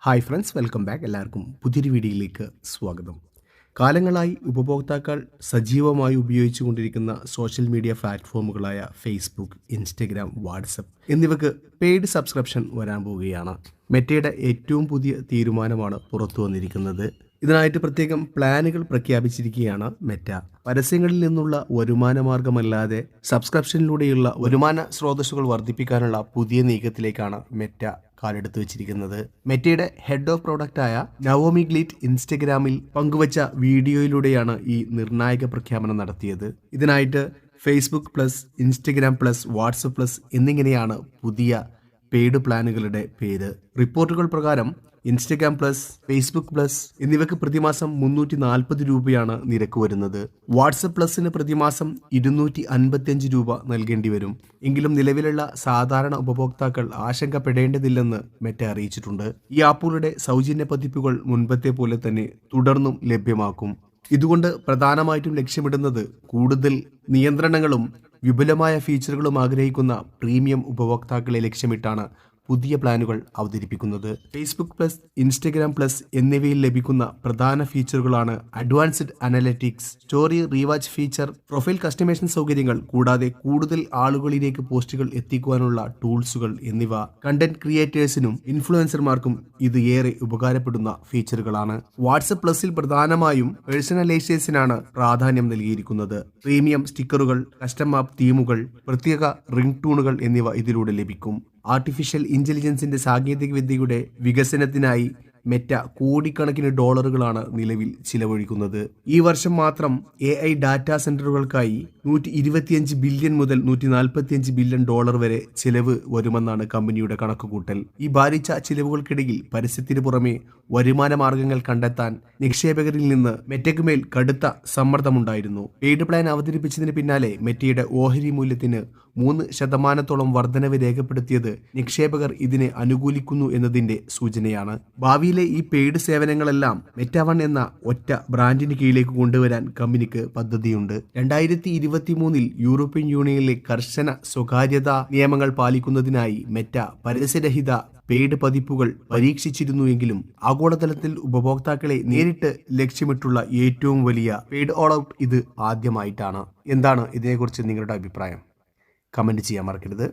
Hi friends, welcome back. എല്ലാവർക്കും പുതിയൊരു വീഡിയോയിലേക്ക് സ്വാഗതം. കാലങ്ങളായി ഉപഭോക്താക്കൾ സജീവമായി ഉപയോഗിച്ചുകൊണ്ടിരിക്കുന്ന സോഷ്യൽ മീഡിയ പ്ലാറ്റ്ഫോമുകളായ ഫേസ്ബുക്ക്, ഇൻസ്റ്റഗ്രാം, വാട്സപ്പ് എന്നിവയ്ക്ക് പെയ്ഡ് സബ്സ്ക്രിപ്ഷൻ വരാൻ പോവുകയാണ്. മെറ്റയുടെ ഏറ്റവും പുതിയ തീരുമാനമാണ് പുറത്തു വന്നിരിക്കുന്നത്. ഇതിനായിട്ട് പ്രത്യേകം പ്ലാനുകൾ പ്രഖ്യാപിച്ചിരിക്കുകയാണ് മെറ്റ. പരസ്യങ്ങളിൽ നിന്നുള്ള വരുമാന മാർഗമല്ലാതെ സബ്സ്ക്രിപ്ഷനിലൂടെയുള്ള വരുമാന സ്രോതസ്സുകൾ വർദ്ധിപ്പിക്കാനുള്ള പുതിയ നീക്കത്തിലേക്കാണ് മെറ്റ കാലെടുത്ത് വെച്ചിരിക്കുന്നത്. മെറ്റയുടെ ഹെഡ് ഓഫ് പ്രോഡക്റ്റായ നവോമി ഗ്ലിറ്റ് ഇൻസ്റ്റഗ്രാമിൽ പങ്കുവച്ച വീഡിയോയിലൂടെയാണ് ഈ നിർണായക പ്രഖ്യാപനം നടത്തിയത്. ഇതിനായിട്ട് Facebook plus, Instagram plus, WhatsApp plus എന്നിങ്ങനെയാണ് പുതിയ പെയ്ഡ് പ്ലാനുകളുടെ പേര്. റിപ്പോർട്ടുകൾ പ്രകാരം ഇൻസ്റ്റഗ്രാം പ്ലസ്, ഫേസ്ബുക്ക് പ്ലസ് എന്നിവയ്ക്ക് പ്രതിമാസം 340 രൂപയാണ് നിരക്ക് വരുന്നത്. വാട്സപ്പ് പ്ലസിന് പ്രതിമാസം 255 രൂപ നൽകേണ്ടി വരും. എങ്കിലും നിലവിലുള്ള സാധാരണ ഉപഭോക്താക്കൾ ആശങ്കപ്പെടേണ്ടതില്ലെന്ന് മെറ്റ അറിയിച്ചിട്ടുണ്ട്. ഈ ആപ്പുകളുടെ സൗജന്യ പതിപ്പുകൾ മുൻപത്തെ പോലെ തന്നെ തുടർന്നും ലഭ്യമാക്കും. ഇതുകൊണ്ട് പ്രധാനമായിട്ടും ലക്ഷ്യമിടുന്നത് കൂടുതൽ നിയന്ത്രണങ്ങളും വിപുലമായ ഫീച്ചറുകളും ആഗ്രഹിക്കുന്ന പ്രീമിയം ഉപഭോക്താക്കളെ ലക്ഷ്യമിട്ടാണ് പുതിയ പ്ലാനുകൾ അവതരിപ്പിക്കുന്നത്. ഫേസ്ബുക്ക് പ്ലസ്, ഇൻസ്റ്റഗ്രാം പ്ലസ് എന്നിവയിൽ ലഭിക്കുന്ന പ്രധാന ഫീച്ചറുകളാണ് advanced analytics, story rewatch feature, profile customisation സൗകര്യങ്ങൾ, കൂടാതെ കൂടുതൽ ആളുകളിലേക്ക് പോസ്റ്റുകൾ എത്തിക്കുവാനുള്ള ടൂൾസുകൾ എന്നിവ. കണ്ടന്റ് ക്രിയേറ്റേഴ്സിനും ഇൻഫ്ലുവൻസർമാർക്കും ഇത് ഏറെ ഉപകാരപ്പെടുന്ന ഫീച്ചറുകളാണ്. വാട്സപ്പ് പ്ലസിൽ പ്രധാനമായും പേഴ്സണലൈസേഷനാണ് പ്രാധാന്യം നൽകിയിരിക്കുന്നത്. പ്രീമിയം സ്റ്റിക്കറുകൾ, കസ്റ്റം ആപ്പ് തീമുകൾ, പ്രത്യേക റിംഗ് ടൂണുകൾ എന്നിവ ഇതിലൂടെ ലഭിക്കും. ആർട്ടിഫിഷ്യൽ ഇന്റലിജൻസിന്റെ സാങ്കേതിക വിദ്യയുടെ വികസനത്തിനായി മെറ്റ കോടിക്കണക്കിന് ഡോളറുകളാണ് നിലവിൽ ചിലവഴിക്കുന്നത്. ഈ വർഷം മാത്രം AI ഡാറ്റാ സെന്ററുകൾക്കായി 125 ബില്യൺ മുതൽ 145 ബില്യൺ ഡോളർ വരെ ചിലവ് വരുമെന്നാണ് കമ്പനിയുടെ കണക്കുകൂട്ടൽ. ഈ ഭാരിച്ച ചിലവുകൾക്കിടയിൽ പരസ്യത്തിന് പുറമെ വരുമാന മാർഗങ്ങൾ കണ്ടെത്താൻ നിക്ഷേപകരിൽ നിന്ന് മെറ്റയ്ക്കുമേൽ കടുത്ത സമ്മർദ്ദമുണ്ടായിരുന്നു. പെയ്ഡ് പ്ലാൻ അവതരിപ്പിച്ചതിന് പിന്നാലെ മെറ്റയുടെ ഓഹരി മൂല്യത്തിന് 3% വർധനവ് രേഖപ്പെടുത്തിയത് നിക്ഷേപകർ ഇതിനെ അനുകൂലിക്കുന്നു എന്നതിന്റെ സൂചനയാണ്. ഭാവിയിലെ ഈ പെയ്ഡ് സേവനങ്ങളെല്ലാം മെറ്റ വൺ എന്ന ഒറ്റ ബ്രാൻഡിന് കീഴിലേക്ക് കൊണ്ടുവരാൻ കമ്പനിക്ക് പദ്ധതിയുണ്ട്. 2023 യൂറോപ്യൻ യൂണിയനിലെ കർശന സ്വകാര്യതാ നിയമങ്ങൾ പാലിക്കുന്നതിനായി മെറ്റ പരസ്യരഹിത പെയ്ഡ് പതിപ്പുകൾ പരീക്ഷിച്ചിരുന്നുവെങ്കിലും ആഗോളതലത്തിൽ ഉപഭോക്താക്കളെ നേരിട്ട് ലക്ഷ്യമിട്ടുള്ള ഏറ്റവും വലിയ പെയ്ഡ് ഓൾ ഔട്ട് ഇത് ആദ്യമായിട്ടാണ്. എന്താണ് ഇതിനെക്കുറിച്ച് നിങ്ങളുടെ അഭിപ്രായം? കമൻറ്റ് ചെയ്യാൻ മറക്കരുത്.